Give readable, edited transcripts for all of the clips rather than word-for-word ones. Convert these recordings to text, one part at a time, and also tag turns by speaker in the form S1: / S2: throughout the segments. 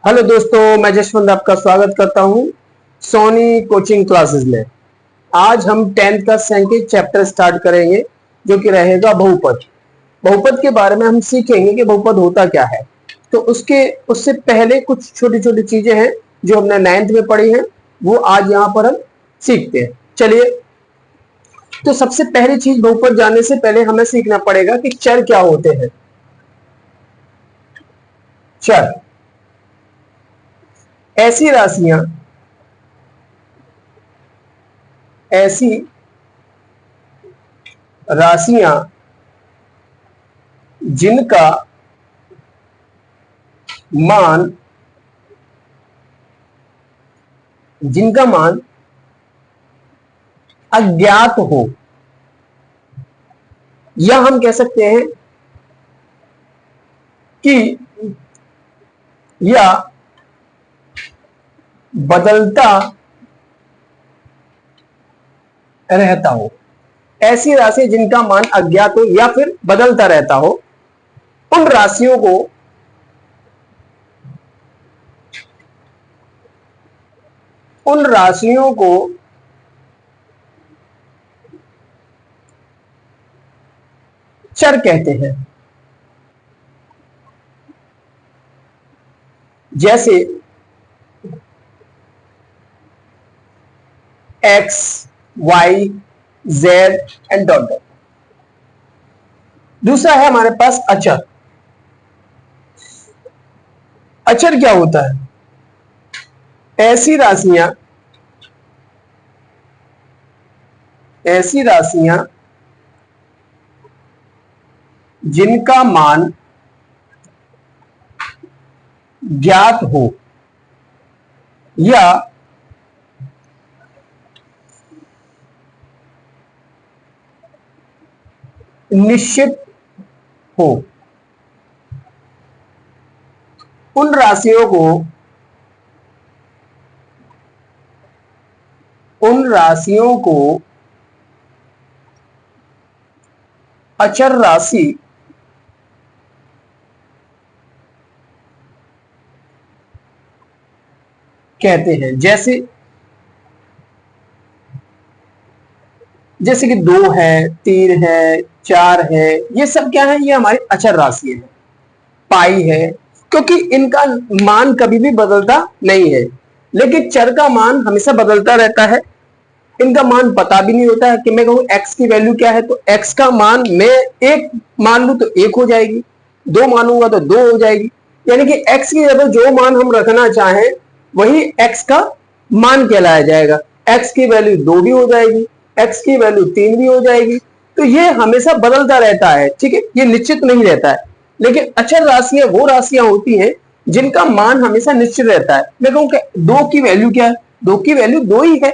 S1: Hello दोस्तों, मैं जशवंत आपका स्वागत करता हूं सोनी कोचिंग क्लासेस में। आज हम 10th का संख्या चैप्टर स्टार्ट करेंगे जो कि रहेगा बहुपद। बहुपद के बारे में हम सीखेंगे कि बहुपद होता क्या है। तो उससे पहले कुछ छोटी छोटी चीजें हैं जो हमने 9th में पढ़ी हैं, वो आज यहाँ पर हम सीखते हैं। चलिए, तो सबसे पहली चीज, बहुपद जानने से पहले हमें सीखना पड़ेगा कि चर क्या होते हैं। चर ऐसी राशियां ऐसी राशियां जिनका मान जिनका मान अज्ञात हो, या हम कह सकते हैं कि या बदलता रहता हो। ऐसी राशि जिनका मान अज्ञात हो या फिर बदलता रहता हो, उन राशियों को चर कहते हैं। जैसे x, y, z and dot dot. दूसरा है हमारे पास अचर। अचर क्या होता है? ऐसी राशियां जिनका मान ज्ञात हो या निश्चित हो, उन राशियों को अचर राशि कहते हैं। जैसे कि 2 है, 3 है, 4 है, ये सब क्या है? ये हमारी अचर राशि है। पाई है, क्योंकि इनका मान कभी भी बदलता नहीं है। लेकिन चर का मान हमेशा बदलता रहता है। इनका मान पता भी नहीं होता है कि मैं कहूं x की वैल्यू क्या है, तो x का मान मैं 1 मान लूं तो 1 हो जाएगी, 2 मानूंगा तो 2 हो जाएगी। यानी कि x की जगह जो मान हम रखना चाहें वही x का मान कहलाया जाएगा। x की वैल्यू 2 भी हो जाएगी, x की वैल्यू 3 भी हो जाएगी। तो ये हमेशा बदलता रहता है, ठीक है, ये निश्चित नहीं रहता है। लेकिन अचर राशियां वो राशियां होती हैं जिनका मान हमेशा निश्चित रहता है। मैं कहूं कि 2 की वैल्यू क्या है? 2 की वैल्यू 2 ही है,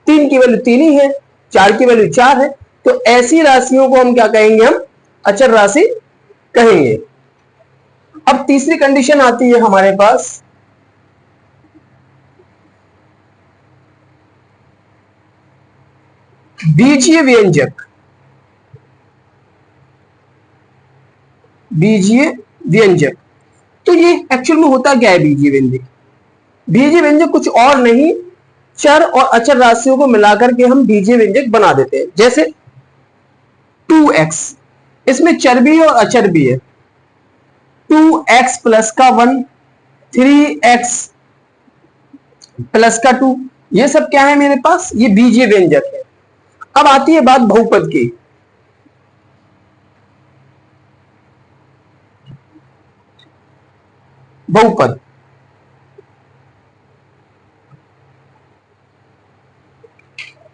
S1: 3 की वैल्यू 3 ही है, 4 की वैल्यू 4 है। तो ऐसी राशियों को हम क्या कहेंगे? हम अचर राशि कहेंगे। अब तीसरी कंडीशन आती है हमारे पास, बीजीय व्यंजक। बीजीय व्यंजक, तो ये एक्चुअल में होता क्या है बीजीय व्यंजक? बीजीय व्यंजक कुछ और नहीं, चर और अचर राशियों को मिलाकर के हम बीजीय व्यंजक बना देते हैं। जैसे 2x, इसमें चर भी है और अचर भी है। 2x प्लस का 1, 3x प्लस का 2, ये सब क्या है मेरे पास? ये बीजीय व्यंजक है। अब आती है बात बहुपद की। बहुपद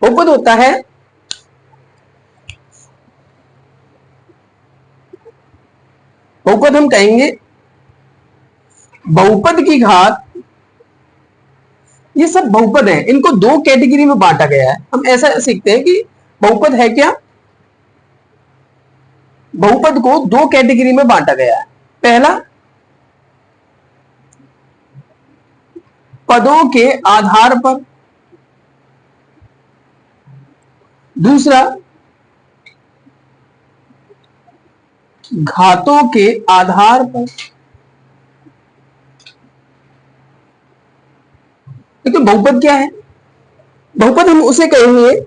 S1: बहुपद होता है बहुपद हम कहेंगे बहुपद की घात। ये सब बहुपद है, इनको 2 कैटेगरी में बांटा गया है। हम ऐसा सीखते हैं कि बहुपद है क्या? बहुपद को 2 कैटेगरी में बांटा गया है। पहला, पदों के आधार पर। दूसरा, घातों के आधार पर। तो बहुपद क्या है? बहुपद हम उसे कहेंगे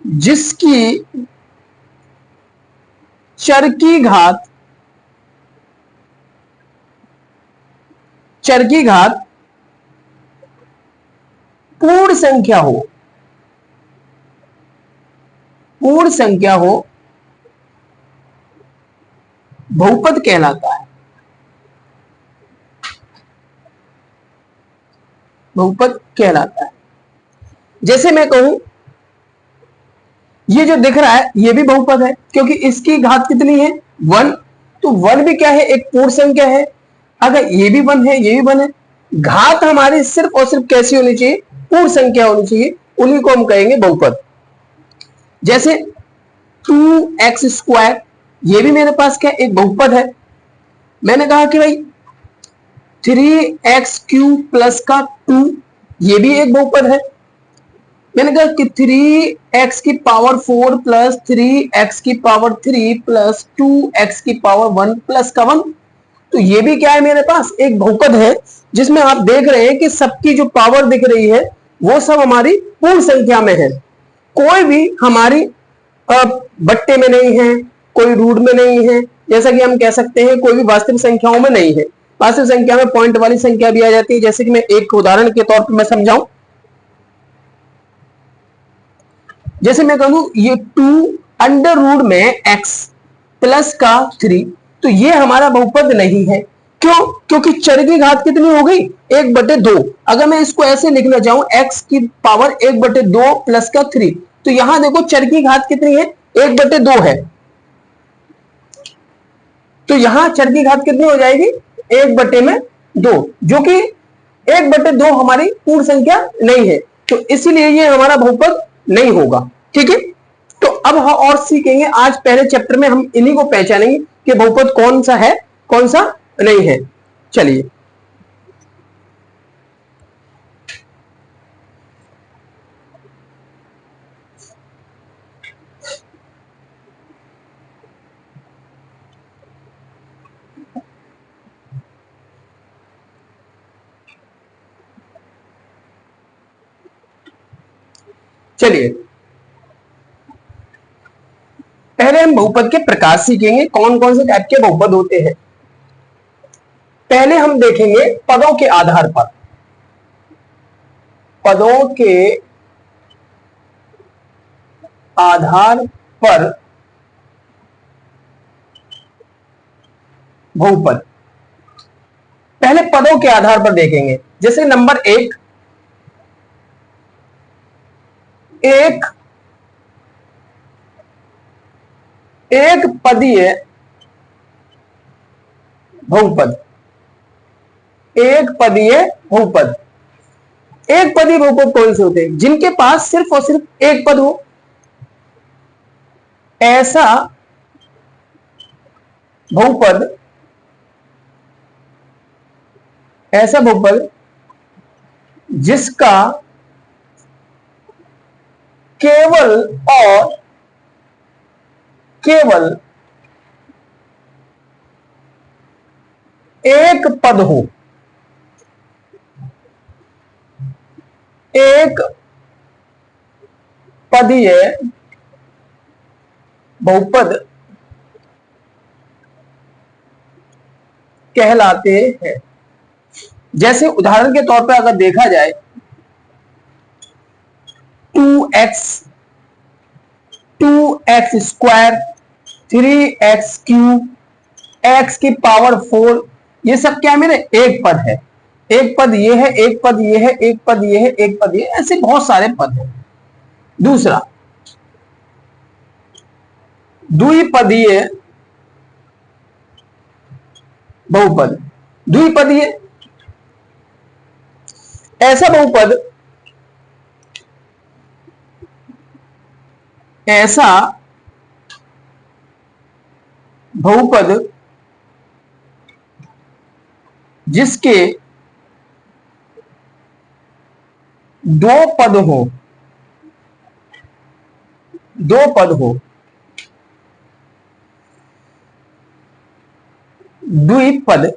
S1: जिसकी चर की घात पूर्ण संख्या हो, पूर्ण संख्या हो, बहुपद कहलाता है। बहुपद कहलाता है। जैसे मैं कहूं ये जो दिख रहा है ये भी बहुपद है, क्योंकि इसकी घात कितनी है? 1। तो 1 भी क्या है? एक पूर्ण संख्या है। अगर ये भी 1 है, ये भी 1 है, घात हमारी सिर्फ और सिर्फ कैसी होनी चाहिए? पूर्ण संख्या होनी चाहिए। उन्हीं को हम कहेंगे बहुपद। जैसे 2x², ये भी मेरे पास क्या? एक बहुपद है। मैंने कहा कि भाई 3x³ प्लस का 2, ये भी एक बहुपद है। मैंने कहा कि 3x⁴ plus 3x⁴ plus 2x⁴ plus का 1, तो ये भी क्या है मेरे पास? एक बहुपद है, जिसमें आप देख रहे हैं कि सबकी जो पावर दिख रही है वो सब हमारी पूर्ण संख्या में है। कोई भी हमारी बट्टे में नहीं है, कोई रूट में नहीं है, जैसा कि हम कह सकते हैं कोई भी वास्तविक संख्याओं में नहीं है। वास्तविक संख्या में पॉइंट वाली संख्या भी आ जाती है। जैसे कि मैं एक उदाहरण के तौर पर मैं समझाऊं, जैसे मैं कहूं ये 2 √ में x प्लस का 3, तो ये हमारा बहुपद नहीं है। क्यों? क्योंकि चर की घात कितनी हो गई? 1/2। अगर मैं इसको ऐसे लिखना चाहूं x की पावर 1/2 प्लस का 3, तो यहां देखो चर की घात कितनी है? 1/2 है। तो यहां चर की घात कितनी हो जाएगी? 1/2, जो कि 1/2 हमारी पूर्ण संख्या नहीं है, तो इसीलिए ये हमारा बहुपद नहीं होगा। ठीक है, तो अब हम और सीखेंगे। आज पहले चैप्टर में हम इन्हीं को पहचानेंगे कि बहुपद कौन सा है, कौन सा नहीं है। चलिए, चलिए पहले हम बहुपद के प्रकार सीखेंगे, कौन कौन से टाइप के बहुपद होते हैं। पहले हम देखेंगे पदों के आधार पर। पदों के आधार पर बहुपद। पहले पदों के आधार पर देखेंगे। जैसे नंबर 1, एक पदीय बहुपद। एक पदीय बहुपद। एक पदीय बहुपद कौन से होते हैं? जिनके पास सिर्फ और सिर्फ एक पद हो। ऐसा बहुपद, ऐसा बहुपद जिसका केवल और केवल एक पद हो। एक पदीय बहुपद कहलाते हैं। जैसे उदाहरण के तौर पर अगर देखा जाए 2x, 2x², 3x³, x⁴, ये सब क्या मेरे? एक पद है। एक पद ये है, एक पद ये है, एक पद ये है, एक पद ये, ऐसे बहुत सारे पद हैं। दूसरा, द्विपदीय बहुपद। द्विपदीय ऐसा बहुपद, ऐसा बहुपद जिसके दो पद हो, दो पद हो। द्विपद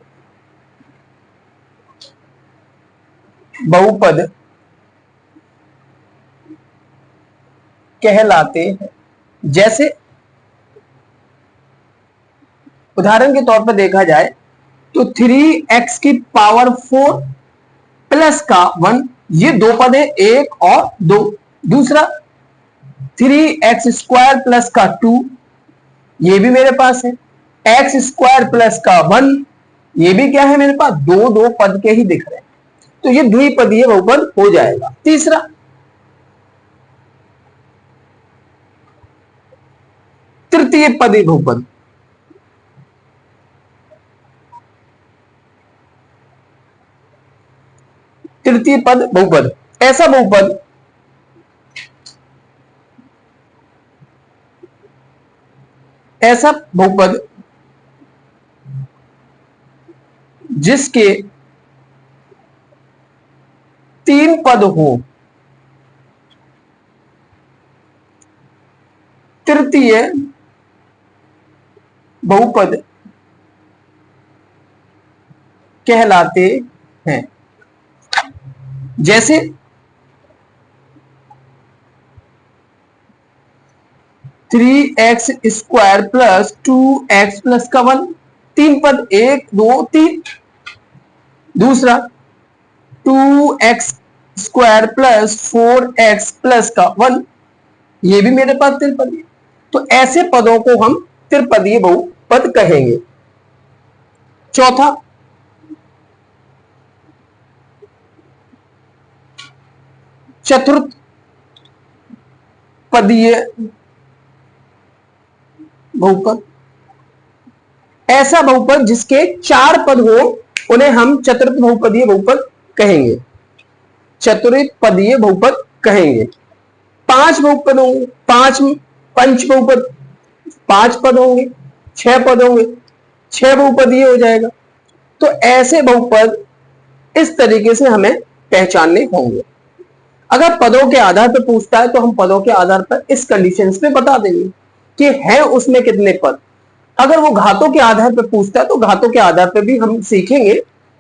S1: बहुपद कहलाते हैं। जैसे उदाहरण के तौर पर देखा जाए तो 3x की पावर 4 प्लस का 1, ये दो पद है, एक और दो। दूसरा 3x स्क्वायर प्लस का 2, ये भी मेरे पास है। एक्स स्क्वायर प्लस का 1, ये भी क्या है मेरे पास, दो दो पद के ही दिख रहे हैं, तो ये द्विपदीय बहुपद हो जाएगा। तीसरा तृतीय पदी बहुपद, तृतीय पद बहुपद, ऐसा बहुपद ऐसा बहुपद जिसके तीन पद हो, तृतीय बहुपद कहलाते हैं। जैसे three x square plus 2x plus का 1, तीन पद, एक दो तीन। दूसरा 2x square plus 4x plus का 1, ये भी मेरे पास त्रिपदीय। तो ऐसे पदों को हम त्रिपदीय बहुपद कहेंगे। चौथा चतुर्थ पदीय बहुपद, ऐसा बहुपद जिसके चार पद हो उन्हें हम चतुर्थ बहुपदीय बहुपद कहेंगे, चतुर्पदीय बहुपद कहेंगे। पांच बहुपद होंगे, पंच बहुपद, पांच पद होंगे, छह पद होंगे, छह बहुपदीय हो जाएगा। तो ऐसे बहुपद इस तरीके से हमें पहचानने होंगे। अगर पदों के आधार पर पूछता है तो हम पदों के आधार पर इस कंडीशंस पे बता देंगे कि है उसमें कितने पद। अगर वो घातों के आधार पर पूछता है तो घातों के आधार पर भी हम सीखेंगे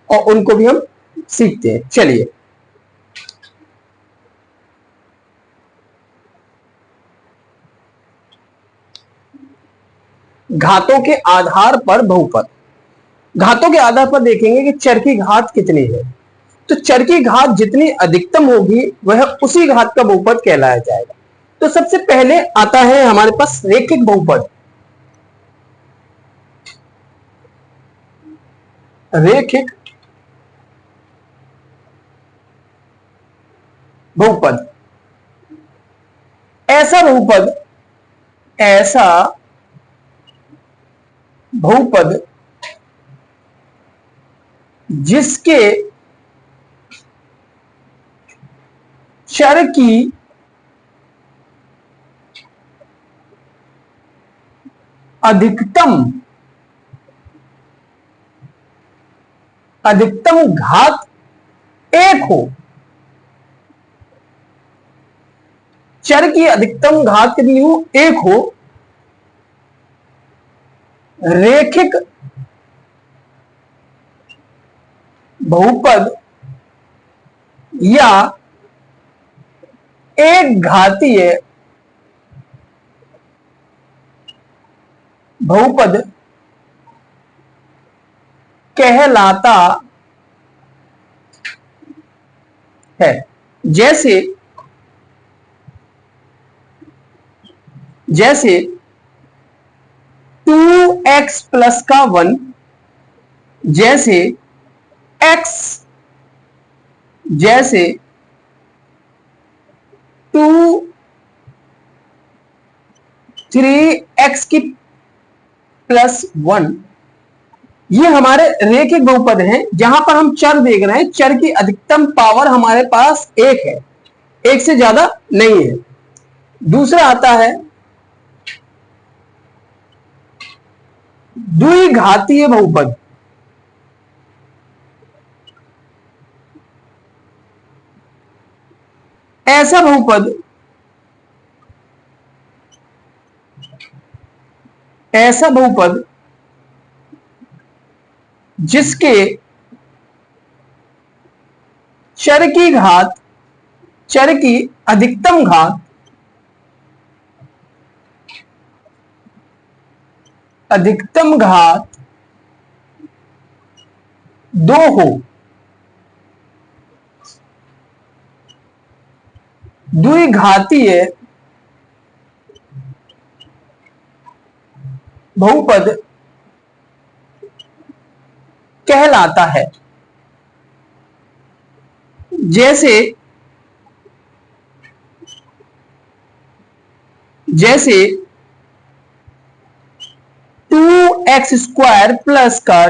S1: और उनको भी हम सीखते हैं। चलिए घातों के आधार पर बहुपद, घातों के आधार पर देखेंगे कि चर की घात कितनी है। तो चर की घात जितनी अधिकतम होगी वह उसी घात का बहुपद कहलाया जाएगा। तो सबसे पहले आता है हमारे पास रेखिक बहुपद। रेखिक बहुपद, ऐसा बहुपद, ऐसा बहुपद जिसके चर की अधिकतम घात एक हो, चर की अधिकतम घात कितनी हो, एक हो, रेखिक बहुपद या एक घातीय बहुपद कहलाता है। जैसे 2x प्लस का 1, जैसे x, जैसे 3x की प्लस 1, ये हमारे रेखिक बहुपद हैं जहां पर हम चर देख रहे हैं, चर की अधिकतम पावर हमारे पास एक है, एक से ज्यादा नहीं है। दूसरा आता है द्विघातीय बहुपद। ऐसा बहुपद, ऐसा बहुपद जिसके चर की घात, चर की अधिकतम घात, अधिकतम घात 2 हो, द्विघातीय बहुपद कहलाता है। जैसे जैसे 2x² प्लस का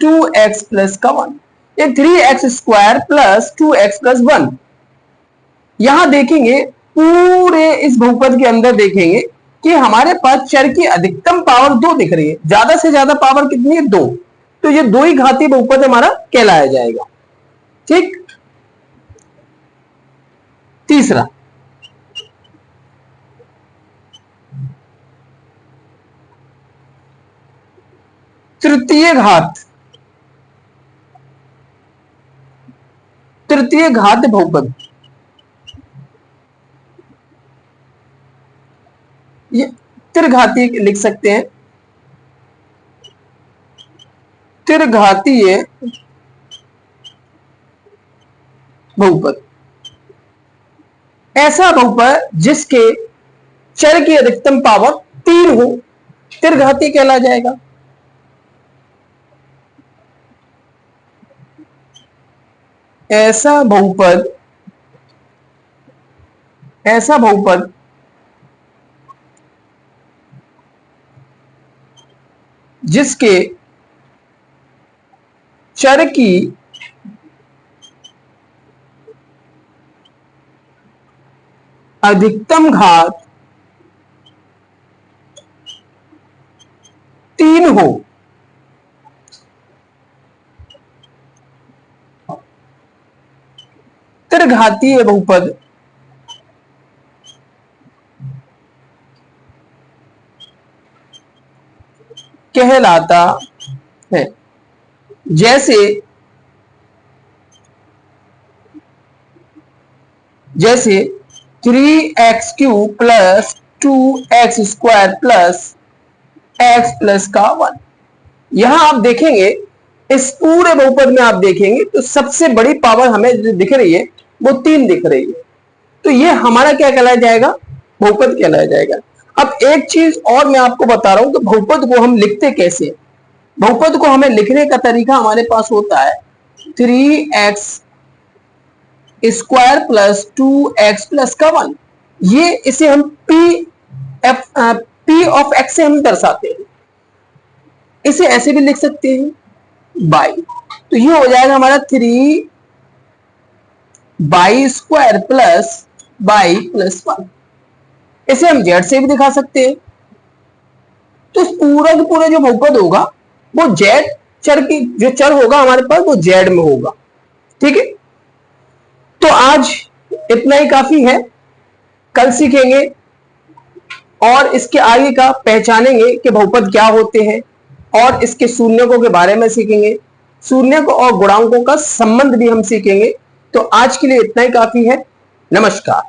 S1: 2x प्लस का 1, ये 3x² प्लस 2x प्लस 1। यहां देखेंगे पूरे इस बहुपद के अंदर देखेंगे कि हमारे पास चर की अधिकतम पावर 2 दिख रही है, ज्यादा से ज्यादा पावर कितनी है 2, तो ये 2 ही घातीय बहुपद हमारा कहलाया जाएगा। ठीक, तीसरा तृतीय घात, तृतीय घात बहुपद, ये त्रिघातीय लिख सकते हैं, त्रिघातीय बहुपद, ऐसा बहुपद जिसके चर की अधिकतम पावर 3 हो, त्रिघातीय कहला जाएगा। ऐसा बहुपद, ऐसा बहुपद जिसके चर की अधिकतम घात 3 हो, त्रिघातीय बहुपद कहलाता है। जैसे जैसे 3x³ plus 2x² plus x plus का 1। यहां आप देखेंगे इस पूरे बहुपद में आप देखेंगे तो सबसे बड़ी पावर हमें जो दिख रही है वो 3 दिख रही है, तो ये हमारा क्या कहलाया जाएगा, बहुपद कहलाया जाएगा। अब एक चीज और मैं आपको बता रहा हूं कि बहुपद को हम लिखते कैसे हैं। बहुपद को हमें लिखने का तरीका हमारे पास होता है 3x² प्लस 2x प्लस का 1, ये इसे हम p ऑफ x से हम दर्शाते हैं। इसे ऐसे भी लिख सकते हैं बाई, तो ये हो जाएगा हमारा 3y² प्लस y प्लस 1। इसे हम z से भी दिखा सकते हैं, तो पूरा का पूरा जो बहुपद होगा वो z चर की जो चर होगा हमारे पास वो z में होगा। ठीक है, तो आज इतना ही काफी है, कल सीखेंगे और इसके आगे का पहचानेंगे कि बहुपद क्या होते हैं और इसके शून्यकों के बारे में सीखेंगे, शून्यक और गुणांकों का संबंध भी हम सीखेंगे। तो आज के लिए इतना ही काफी है। नमस्कार।